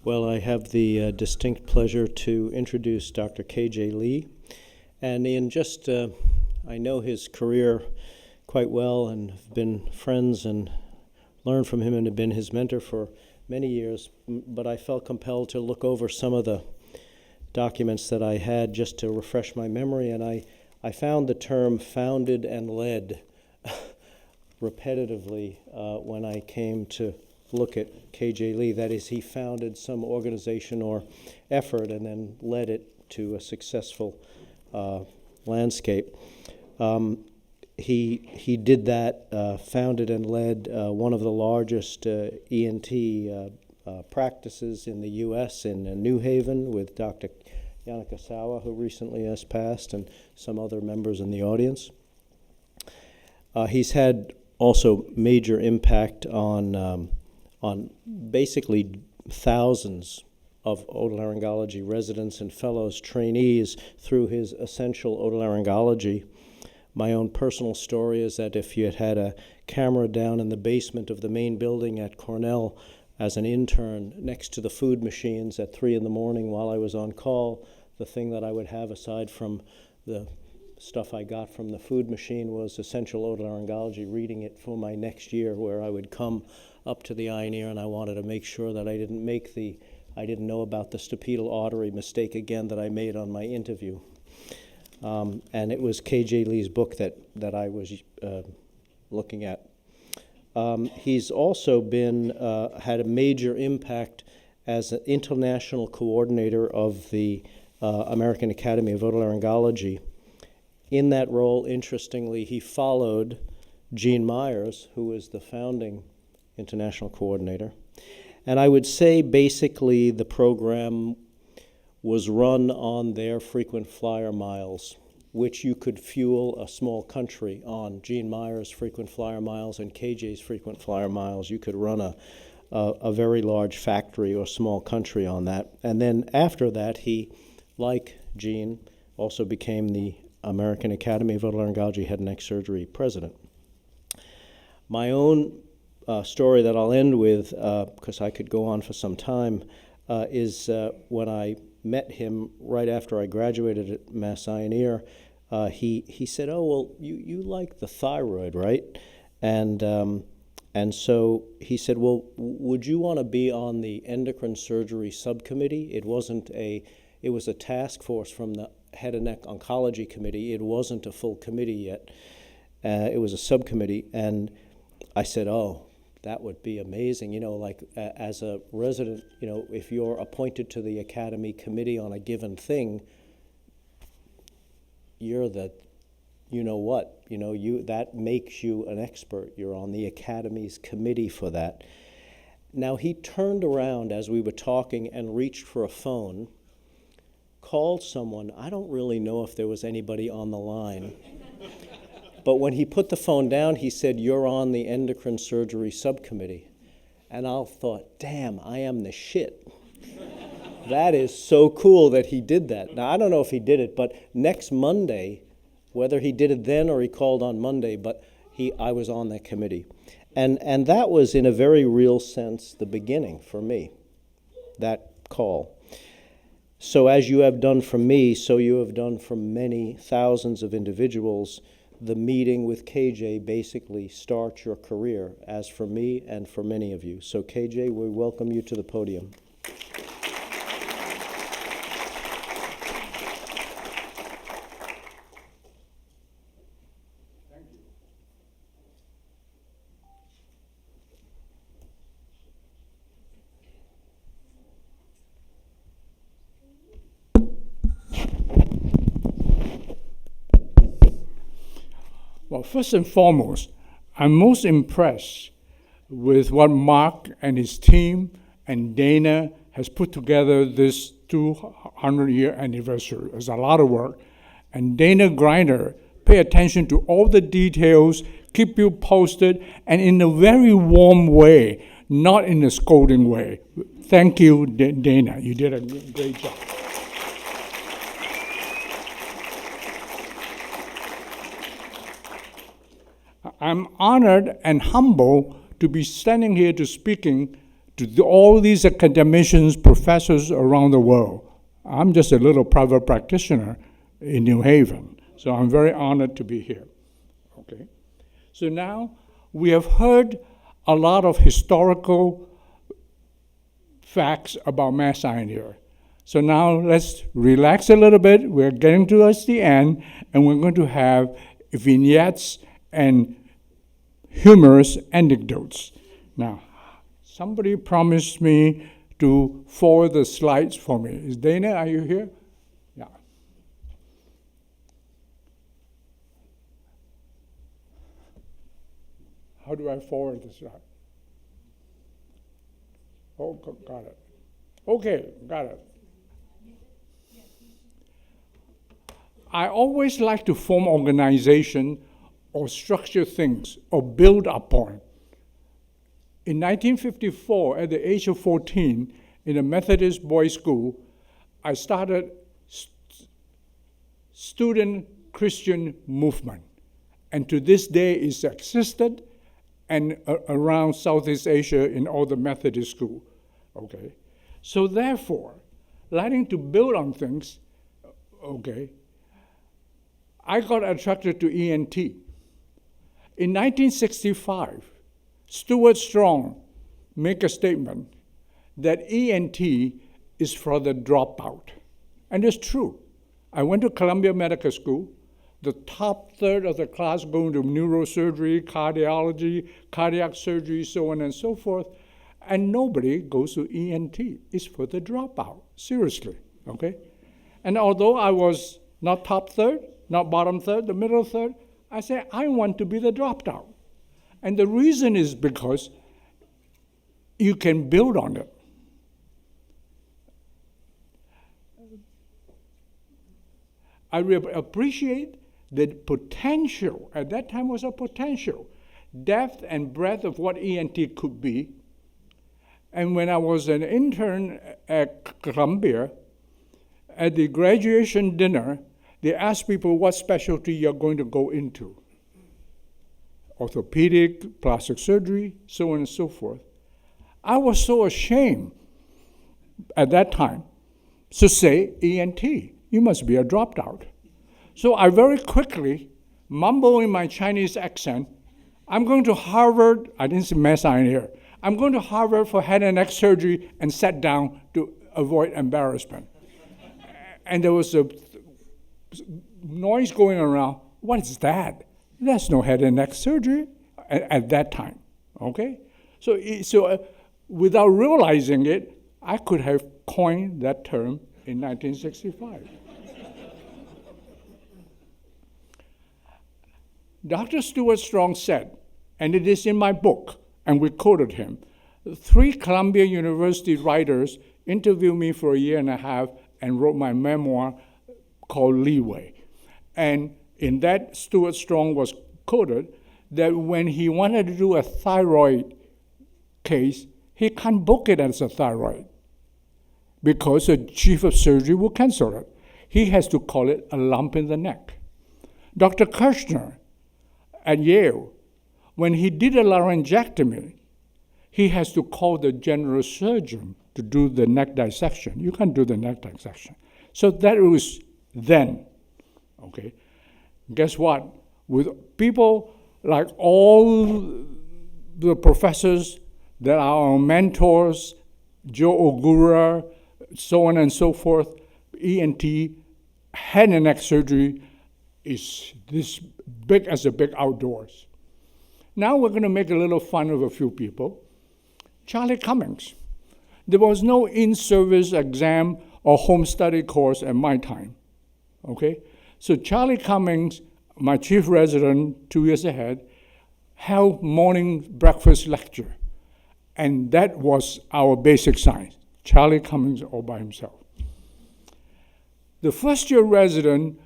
Well, I have the distinct pleasure to introduce Dr. K.J. Lee. And in just, I know his career quite well and have been friends and learned from him and have been his mentor for many years. But I felt compelled to look over some of the documents that I had just to refresh my memory. And I found the term founded and led repetitively when I came to look at K.J. Lee. That is, he founded some organization or effort and then led it to a successful landscape. He did that, founded and led one of the largest ENT practices in the U.S. in New Haven with Dr. Yanakasawa, who recently has passed, and some other members in the audience. He's had also major impact on basically thousands of otolaryngology residents and fellows, trainees through his essential otolaryngology. My own personal story is that if you had had a camera down in the basement of the main building at Cornell as an intern next to the food machines at 3 a.m. while I was on call, the thing that I would have aside from the stuff I got from the food machine was essential otolaryngology, reading it for my next year, where I would come up to the eye and ear, and I wanted to make sure that I didn't know about the stapedal artery mistake again that I made on my interview. And it was K.J. Lee's book that I was looking at. He's also had a major impact as an international coordinator of the American Academy of Otolaryngology. In that role, interestingly, he followed Gene Myers, who was the founding international coordinator. And I would say basically the program was run on their frequent flyer miles, which you could fuel a small country on. Gene Myers' frequent flyer miles and KJ's frequent flyer miles. You could run a very large factory or small country on that. And then after that, he, like Gene, also became the American Academy of Otolaryngology Head and Neck Surgery president. My own story that I'll end with, because I could go on for some time, is when I met him right after I graduated at Mass Eye and Ear. He said, "Oh, well, you like the thyroid, right?" And so he said, "Well, would you want to be on the endocrine surgery subcommittee?" It was a task force from the Head and Neck Oncology Committee. It wasn't a full committee yet. It was a subcommittee. And I said, "Oh, that would be amazing." Like as a resident, if you're appointed to the Academy committee on a given thing, you're the, that makes you an expert. You're on the Academy's committee for that. Now, he turned around as we were talking and reached for a phone, called someone. I don't really know if there was anybody on the line. But when he put the phone down, he said, "You're on the endocrine surgery subcommittee." And I thought, damn, I am the shit. That is so cool that he did that. Now, I don't know if he did it, but next Monday, whether he did it then or he called on Monday, but I was on that committee. And that was, in a very real sense, the beginning for me, that call. So as you have done for me, so you have done for many thousands of individuals. The meeting with KJ basically starts your career, as for me and for many of you. So KJ, we welcome you to the podium. Thank you. Well, first and foremost, I'm most impressed with what Mark and his team and Dana has put together this 200-year anniversary. It's a lot of work. And Dana Griner, pay attention to all the details, keep you posted, and in a very warm way, not in a scolding way. Thank you, Dana. You did a great job. I'm honored and humbled to be standing here to to all these academicians, professors around the world. I'm just a little private practitioner in New Haven, so I'm very honored to be here. Okay. So now we have heard a lot of historical facts about Mass Eye and Ear. So now let's relax a little bit. We're getting towards the end, and we're going to have vignettes and humorous anecdotes. Now, somebody promised me to forward the slides for me. Is Dana, are you here? Yeah. How do I forward the slide? Oh, got it. Okay, got it. I always like to form organization or structure things or build upon. In 1954, at the age of 14, in a Methodist boys' school, I started student Christian movement. And to this day, it's existed and around Southeast Asia in all the Methodist schools. Okay? So therefore, liking to build on things, okay, I got attracted to ENT. In 1965, Stuart Strong made a statement that ENT is for the dropout. And it's true. I went to Columbia Medical School. The top third of the class going to neurosurgery, cardiology, cardiac surgery, so on and so forth. And nobody goes to ENT. It's for the dropout, seriously, okay? And although I was not top third, not bottom third, the middle third, I said, I want to be the dropped out. And the reason is because you can build on it. I appreciate the potential, at that time was a potential, depth and breadth of what ENT could be. And when I was an intern at Columbia, at the graduation dinner, they asked people what specialty you're going to go into. Orthopedic, plastic surgery, so on and so forth. I was so ashamed at that time to say ENT. You must be a dropped out. So I very quickly, mumble in my Chinese accent, I'm going to Harvard, I didn't say Mass Eye and Ear, I'm going to Harvard for head and neck surgery and sat down to avoid embarrassment. And there was a noise going around, what is that? That's no head and neck surgery at that time, okay? So without realizing it, I could have coined that term in 1965. Dr. Stuart Strong said, and it is in my book, and we quoted him, 3 Columbia University writers interviewed me for a year and a half and wrote my memoir called Leeway. And in that, Stuart Strong was quoted that when he wanted to do a thyroid case, he can't book it as a thyroid because the chief of surgery will cancel it. He has to call it a lump in the neck. Dr. Kirshner at Yale, when he did a laryngectomy, he has to call the general surgeon to do the neck dissection. You can't do the neck dissection. So that was then, okay? Guess what? With people like all the professors that are our mentors, Joe Ogura, so on and so forth, ENT, head and neck surgery is this big as a big outdoors. Now we're going to make a little fun of a few people. Charlie Cummings. There was no in-service exam or home study course at my time, okay? So Charlie Cummings, my chief resident 2 years ahead, held morning breakfast lecture. And that was our basic science. Charlie Cummings all by himself. The first year resident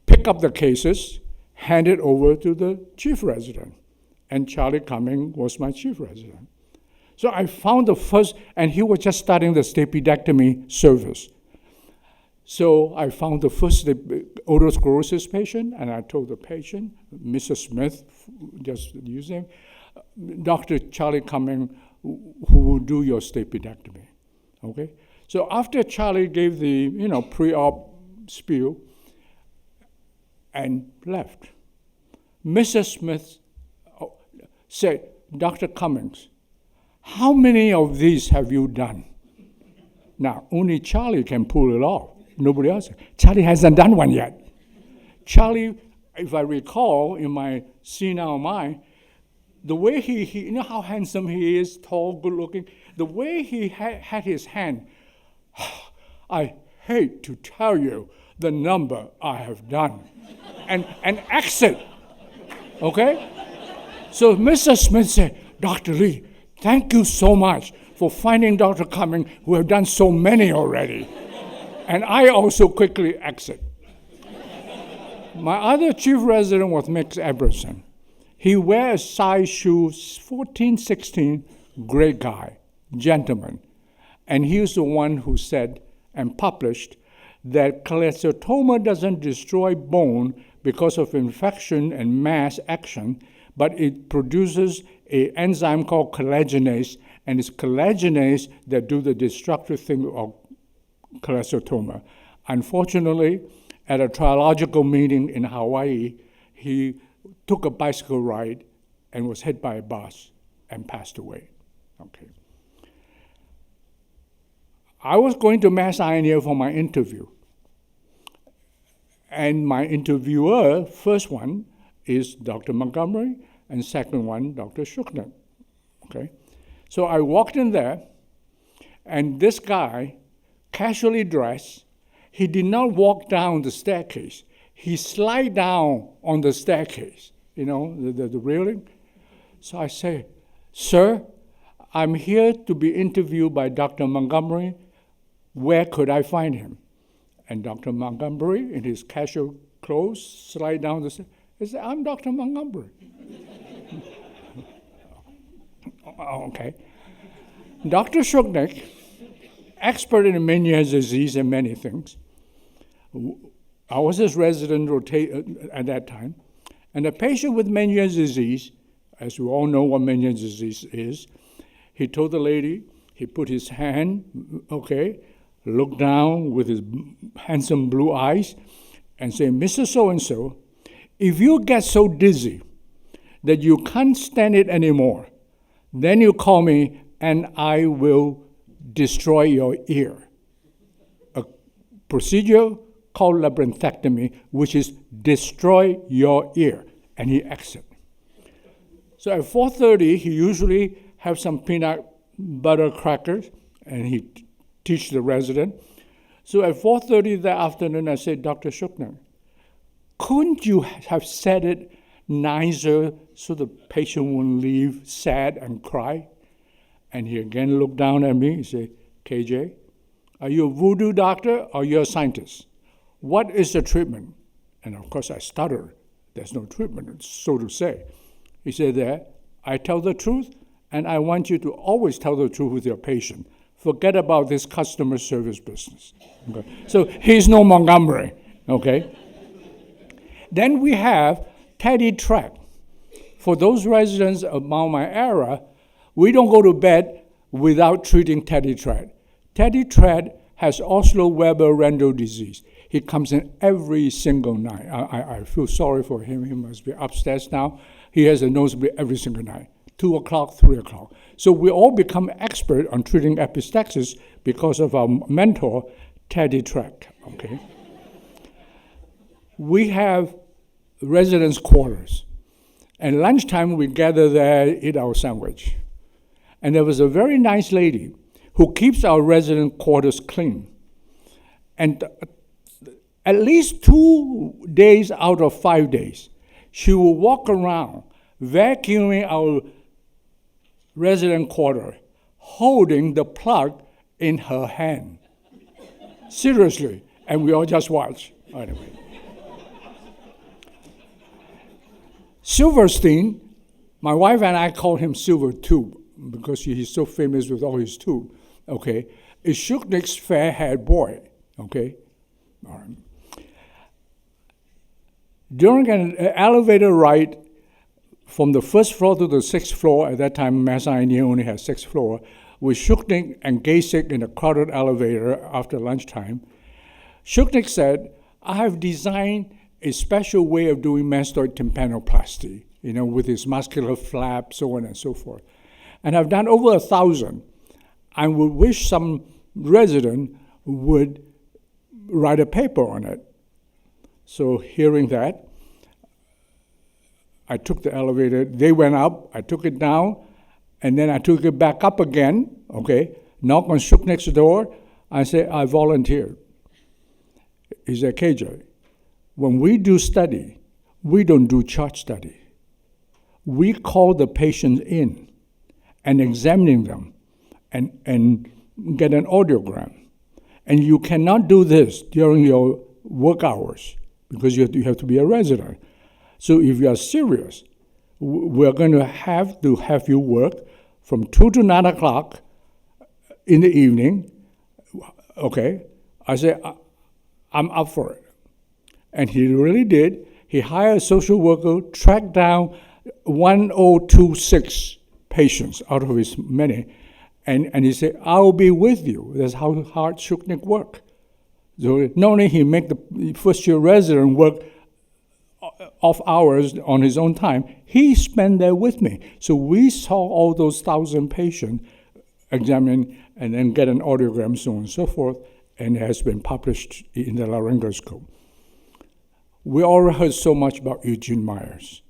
picked up the cases, handed over to the chief resident. And Charlie Cummings was my chief resident. So I found the first, and he was just starting the stapedectomy service. So I found the first otosclerosis patient, and I told the patient, Mrs. Smith, just use him, Dr. Charlie Cummings who will do your stapedectomy. Okay? So after Charlie gave the pre-op spiel and left, Mrs. Smith said, Dr. Cummings, how many of these have you done? Now, only Charlie can pull it off. Nobody else. Charlie hasn't done one yet. Charlie, if I recall in my senile mind, the way he you know how handsome he is, tall, good looking, the way he had his hand, I hate to tell you the number I have done. and exit. Okay? So Mr. Smith said, Dr. Lee, thank you so much for finding Dr. Cummings, who have done so many already. And I also quickly exit. My other chief resident was Mick Eberson. He wears size shoes 14, 16, great guy, gentleman. And he was the one who said and published that cholesteatoma doesn't destroy bone because of infection and mass action, but it produces an enzyme called collagenase, and it's collagenase that do the destructive thing of cholesteatoma. Unfortunately, at a triological meeting in Hawaii, he took a bicycle ride and was hit by a bus and passed away. Okay. I was going to Mass Eye for my interview. And my interviewer, first one, is Dr. Montgomery, and second one, Dr. Schuchner. Okay? So I walked in there, and this guy, casually dressed, he did not walk down the staircase. He slid down on the staircase, the railing. So I say, sir, I'm here to be interviewed by Dr. Montgomery. Where could I find him? And Dr. Montgomery, in his casual clothes, slide down the stairs. He said, I'm Dr. Montgomery. Okay. Dr. Schuchner, expert in Meniere's disease and many things. I was his resident at that time. And a patient with Meniere's disease, as we all know what Meniere's disease is, he told the lady, he put his hand, looked down with his handsome blue eyes and said, Mr. So-and-so, if you get so dizzy that you can't stand it anymore, then you call me and I will destroy your ear. A procedure called labyrinthectomy, which is destroy your ear. And he exit. So at 4:30, he usually have some peanut butter crackers, and he teach the resident. So at 4:30 that afternoon, I said, Dr. Schuchner, couldn't you have said it nicer so the patient wouldn't leave sad and cry? And he again looked down at me. He said, KJ, are you a voodoo doctor or you're a scientist? What is the treatment? And of course I stuttered. There's no treatment, so to say. He said that, I tell the truth, and I want you to always tell the truth with your patient. Forget about this customer service business. Okay? So he's no Montgomery, okay? Then we have Teddy Track. For those residents of my era, we don't go to bed without treating Teddy Track. Teddy Track has Oslo-Weber-Randall disease. He comes in every single night. I feel sorry for him. He must be upstairs now. He has a nosebleed every single night, 2 o'clock, 3 o'clock. So we all become expert on treating epistaxis because of our mentor, Teddy Track. Okay. We have residence quarters. And lunchtime, we gather there, eat our sandwich. And there was a very nice lady who keeps our resident quarters clean. And at least 2 days out of 5 days, she will walk around vacuuming our resident quarter, holding the plug in her hand. Seriously. And we all just watch. Anyway. Silverstein, my wife and I call him Silver Tube because he's so famous with all his tube, okay, is Schuchner's fair-haired boy, okay? All right. During an elevator ride from the first floor to the sixth floor. At that time, Mass eye only had sixth floor. With Shuknik and Gasik in a crowded elevator after lunchtime. Shuknik said, I have designed a special way of doing mastoid tympanoplasty, with his muscular flap, so on and so forth. And I've done over 1,000. I would wish some resident would write a paper on it. So hearing that, I took the elevator. They went up. I took it down. And then I took it back up again, knock on Shuknik's door. I said, I volunteered. He said, KJ, when we do study, we don't do chart study. We call the patients in and examine them and get an audiogram. And you cannot do this during your work hours because you have to be a resident. So if you are serious, we're going to have you work from 2 to 9 o'clock in the evening. I said, I'm up for it. And he really did. He hired a social worker, tracked down 1026 patients out of his many, and he said, I'll be with you. That's how hard Shuknik worked. So not only he make the first-year resident work off hours on his own time, he spent there with me. So we saw all those 1,000 patients examine and then get an audiogram, so on and so forth, and it has been published in the Laryngoscope. We all heard so much about Eugene Myers.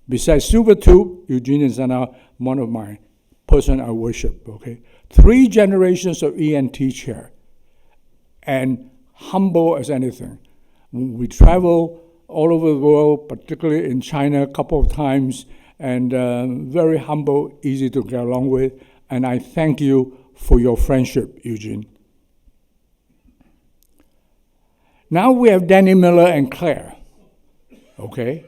Besides Silver Tube, Eugene is now one of my person I worship, 3 generations of ENT chair, and humble as anything. We travel all over the world, particularly in China a couple of times, and very humble, easy to get along with. And I thank you for your friendship, Eugene. Now we have Danny Miller and Claire. Claire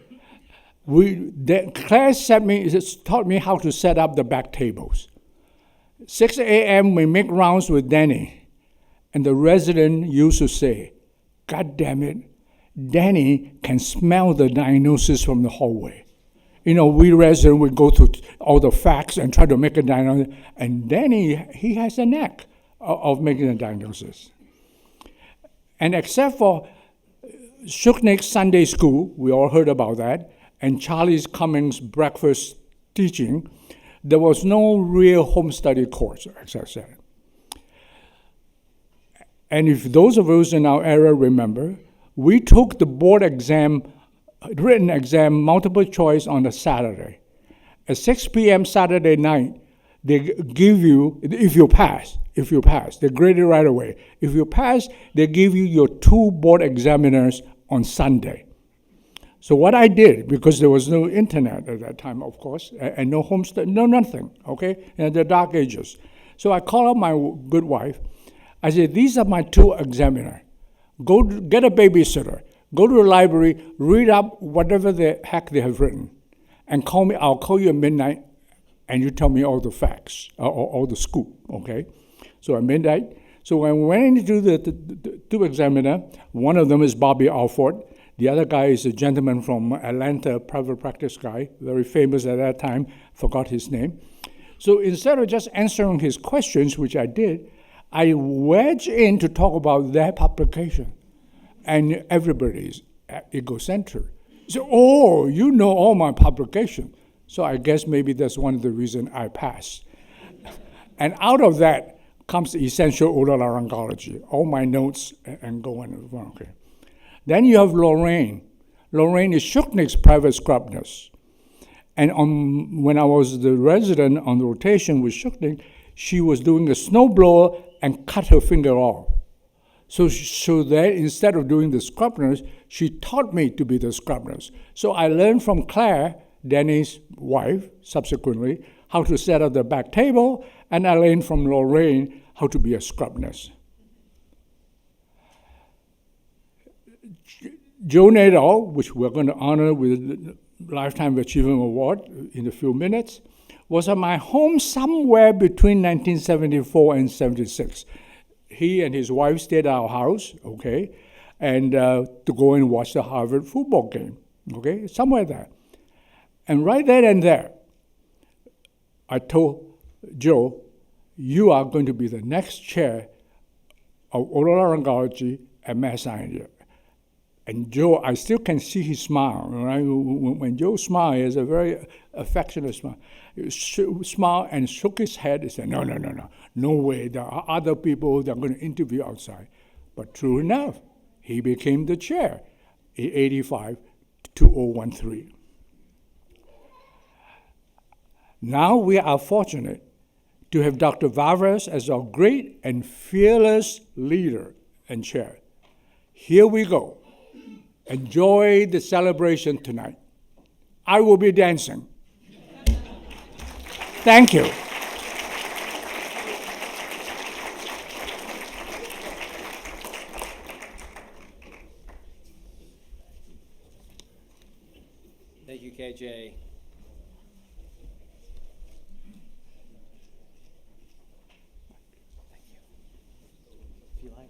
taught me how to set up the back tables. 6 a.m. we make rounds with Danny, and the resident used to say, God damn it, Danny can smell the diagnosis from the hallway. We residents would go through all the facts and try to make a diagnosis, and Danny, he has a knack of making a diagnosis. And except for Shuknik's Sunday school, we all heard about that, and Charlie Cummings' breakfast teaching, there was no real home study course, as I said. And if those of us in our era remember, we took the board exam, written exam, multiple choice on a Saturday. At 6 p.m. Saturday night, they give you, if you pass, they grade it right away. If you pass, they give you your 2 board examiners on Sunday. So what I did, because there was no internet at that time, of course, and no home study, no nothing, in the dark ages. So I called up my good wife. I said, these are my 2 examiners. Go get a babysitter. Go to the library, read up whatever the heck they have written, and call me. I'll call you at midnight, and you tell me all the facts, all the scoop, So at midnight, so when we went into the 2 examiner, one of them is Bobby Alford. The other guy is a gentleman from Atlanta, private practice guy, very famous at that time, forgot his name. So instead of just answering his questions, which I did, I wedged in to talk about their publication. And everybody's egocentric. So, you know all my publications. So I guess maybe that's one of the reasons I passed. And out of that comes the essential otolaryngology, all my notes and go on. Then you have Lorraine. Lorraine is Shuknik's private scrub nurse. And when I was the resident on the rotation with Shuknik, she was doing a snowblower and cut her finger off. So that instead of doing the scrub nurse, she taught me to be the scrub nurse. So I learned from Claire, Danny's wife, subsequently, how to set up the back table, and I learned from Lorraine how to be a scrub nurse. Joe Nadeau, which we're going to honor with the Lifetime Achievement Award in a few minutes, was at my home somewhere between 1974 and 76. He and his wife stayed at our house, and to go and watch the Harvard football game, somewhere there. And right then and there, I told Joe, you are going to be the next chair of otolaryngology at Mass Eye. And Joe, I still can see his smile. Right? When Joe smiles, he has a very affectionate smile. He smiled and shook his head and said, no way. There are other people that are going to interview outside. But true enough, he became the chair in 85 2013. Now we are fortunate to have Dr. Vargas as our great and fearless leader and chair. Here we go. Enjoy the celebration tonight. I will be dancing. Thank you. Thank you, KJ. Thank you. If you like.